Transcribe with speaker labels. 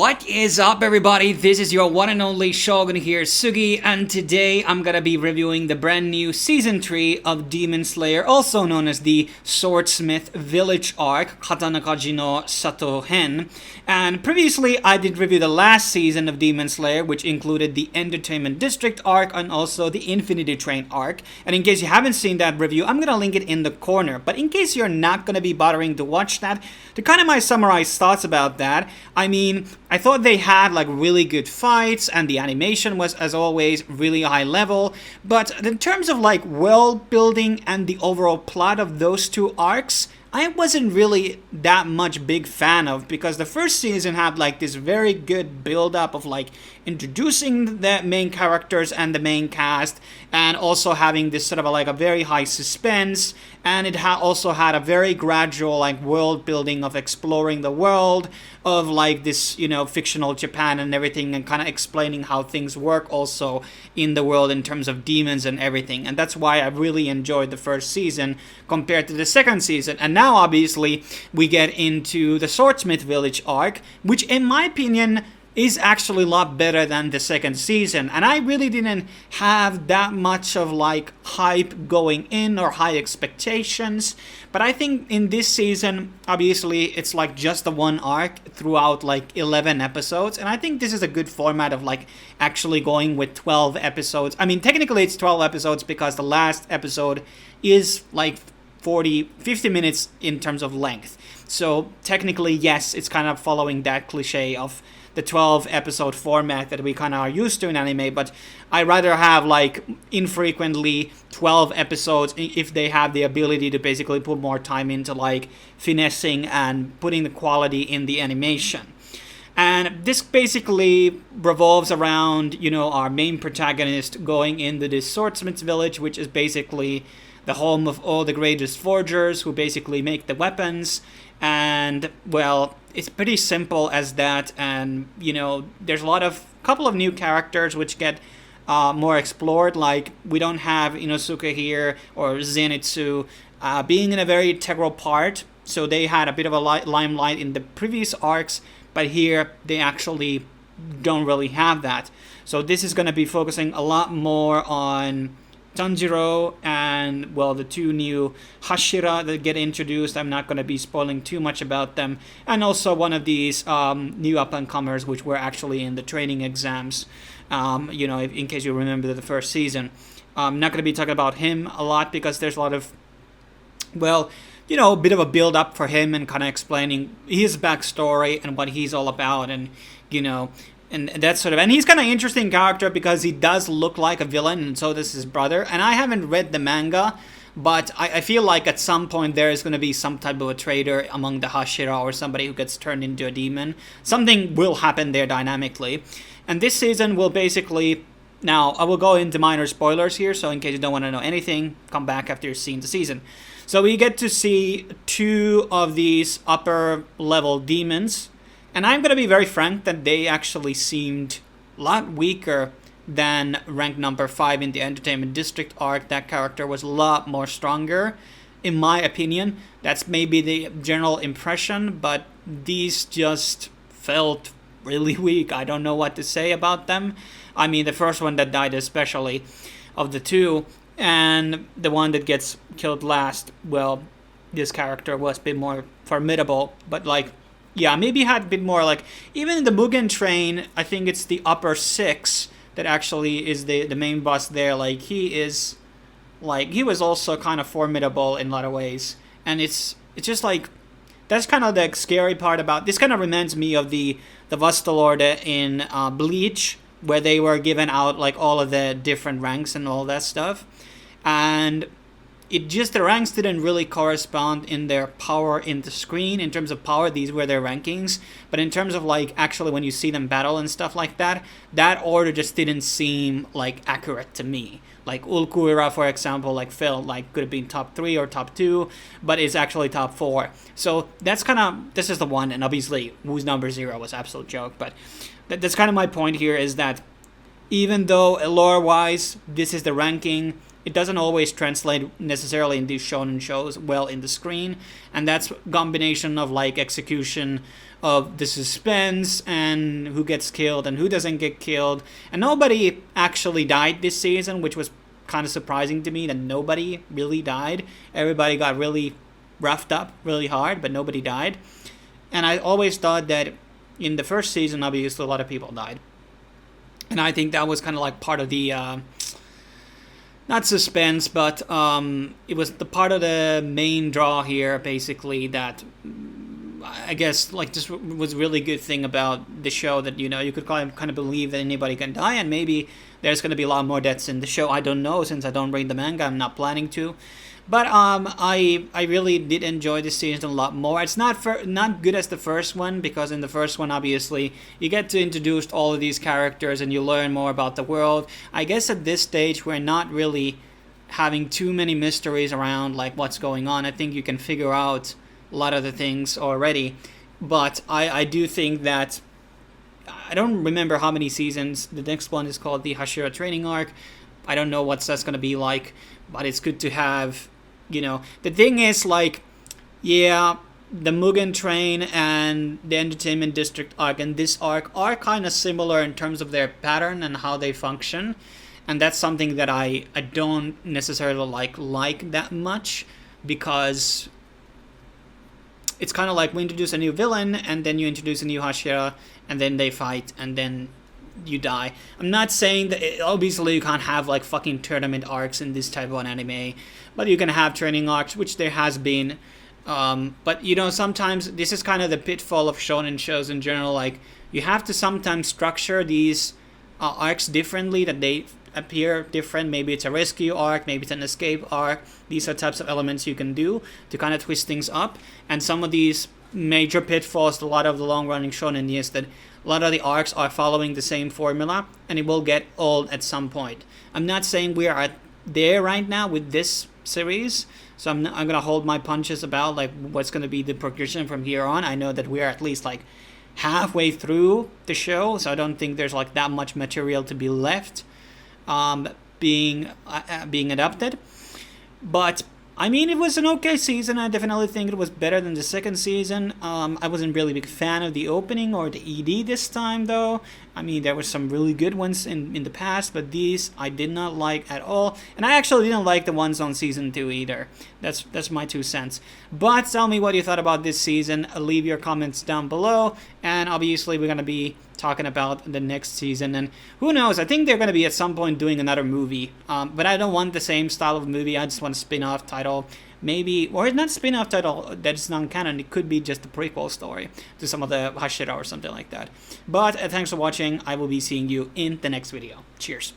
Speaker 1: What is up, everybody? This is your one and only Shogun here, Sugi, and today I'm gonna be reviewing the brand new Season 3 of Demon Slayer, also known as the Swordsmith Village arc, Katanakaji no Sato-hen. And previously, I did review the last season of Demon Slayer, which included the Entertainment District arc and also the Infinity Train arc. And in case you haven't seen that review, I'm gonna link it in the corner. But in case you're not gonna be bothering to watch that, to kind of my summarized thoughts about that, I thought they had like really good fights and the animation was, as always, really high level. But in terms of like world building and the overall plot of those two arcs, I wasn't really that much big fan of, because the first season had like this very good build up of like introducing the main characters and the main cast, and also having this sort of a very high suspense, and it also had a very gradual like world building of exploring the world of like this, fictional Japan and everything, and kind of explaining how things work also in the world in terms of demons and everything. And that's why I really enjoyed the first season compared to the second season. And now obviously we get into the Swordsmith Village arc, which in my opinion is actually a lot better than the second season. And I really didn't have that much of like hype going in or high expectations. But I think in this season, obviously it's like just the one arc throughout like 11 episodes. And I think this is a good format of like actually going with 12 episodes. I mean, technically it's 12 episodes because the last episode is like 50 minutes in terms of length. So technically, yes, it's kind of following that cliche of the 12 episode format that we kind of are used to in anime, but I rather have like infrequently 12 episodes if they have the ability to basically put more time into like finessing and putting the quality in the animation. And this basically revolves around, our main protagonist going into this Swordsmith Village, which is basically the home of all the greatest forgers who basically make the weapons. And, well, it's pretty simple as that. And, there's a couple of new characters which get more explored. Like, we don't have Inosuke here or Zenitsu being in a very integral part. So they had a bit of a limelight in the previous arcs, but here they actually don't really have that. So this is going to be focusing a lot more on Tanjirou and, well, the two new Hashira that get introduced. I'm not going to be spoiling too much about them. And also one of these new up-and-comers, which were actually in the training exams, in case you remember the first season. I'm not going to be talking about him a lot because there's a lot of, a bit of a build-up for him and kind of explaining his backstory and what he's all about, and, and that's sort of, and he's kind of an interesting character because he does look like a villain, and so does his brother. And I haven't read the manga, but I feel like at some point there is going to be some type of a traitor among the Hashira or somebody who gets turned into a demon. Something will happen there dynamically. And this season will basically, now I will go into minor spoilers here, so in case you don't want to know anything, come back after you've seen the season. So we get to see two of these upper level demons. And I'm going to be very frank that they actually seemed a lot weaker than rank number 5 in the Entertainment District arc. That character was a lot more stronger, in my opinion. That's maybe the general impression, but these just felt really weak. I don't know what to say about them. I mean, the first one that died especially, of the two, and the one that gets killed last, well, this character was a bit more formidable, but yeah, maybe had a bit more even in the Mugen Train, I think it's the upper 6 that actually is the main boss there. He was also kind of formidable in a lot of ways. And it's just that's kind of the scary part about this. Kind of reminds me of the Vastalorde in Bleach, where they were given out all of the different ranks and all that stuff. And the ranks didn't really correspond in their power in the screen. In terms of power, these were their rankings. But in terms of actually when you see them battle and stuff like that, that order just didn't seem accurate to me. Ulkuira, for example, felt could have been top 3 or top 2, but it's actually top 4. So that's this is the one, and obviously who's number 0 was absolute joke. But that's kind of my point here, is that even though lore-wise this is the ranking, it doesn't always translate necessarily in these shonen shows well in the screen, and that's a combination of like execution of the suspense and who gets killed and who doesn't get killed. And nobody actually died this season, which was kind of surprising to me, that nobody really died. Everybody got really roughed up really hard, but nobody died. And I always thought that in the first season, obviously a lot of people died, and I think that was kind of like part of the not suspense, but it was the part of the main draw here, basically, that I guess like this was a really good thing about the show, that you could kind of believe that anybody can die, and maybe there's going to be a lot more deaths in the show. I don't know, since I don't read the manga. I'm not planning to. But I really did enjoy this season a lot more. It's not good as the first one, because in the first one, obviously, you get to introduce all of these characters and you learn more about the world. I guess at this stage, we're not really having too many mysteries around, like what's going on. I think you can figure out a lot of the things already. But I do think that, I don't remember how many seasons. The next one is called the Hashira training arc. I don't know what that's going to be like, but it's good to have. The thing is, like, yeah, the Mugen Train and the Entertainment District arc and this arc are kind of similar in terms of their pattern and how they function. And that's something that I don't necessarily like that much, because it's kind of like we introduce a new villain and then you introduce a new Hashira and then they fight and then you die. I'm not saying that obviously you can't have like fucking tournament arcs in this type of an anime, but you can have training arcs, which there has been. But sometimes this is kind of the pitfall of shonen shows in general. Like, you have to sometimes structure these arcs differently, that they appear different. Maybe it's a rescue arc, maybe it's an escape arc. These are types of elements you can do to kind of twist things up. And some of these major pitfalls, a lot of the long-running shonen, is that a lot of the arcs are following the same formula, and it will get old at some point. I'm not saying we are there right now with this series, so I'm going to hold my punches about like what's going to be the progression from here on. I know that we are at least like halfway through the show, so I don't think there's like that much material to be left being adapted. But I mean, it was an okay season. I definitely think it was better than the second season. I wasn't really a big fan of the opening or the ED this time, though. I mean, there were some really good ones in the past, but these I did not like at all. And I actually didn't like the ones on season 2 either. That's my 2 cents. But tell me what you thought about this season. Leave your comments down below. And obviously, we're going to be talking about the next season. And who knows, I think they're going to be at some point doing another movie. But I don't want the same style of movie. I just want a spin-off title. Maybe, or not spin-off title that's non-canon. It could be just a prequel story to some of the Hashira or something like that. But thanks for watching. I will be seeing you in the next video. Cheers.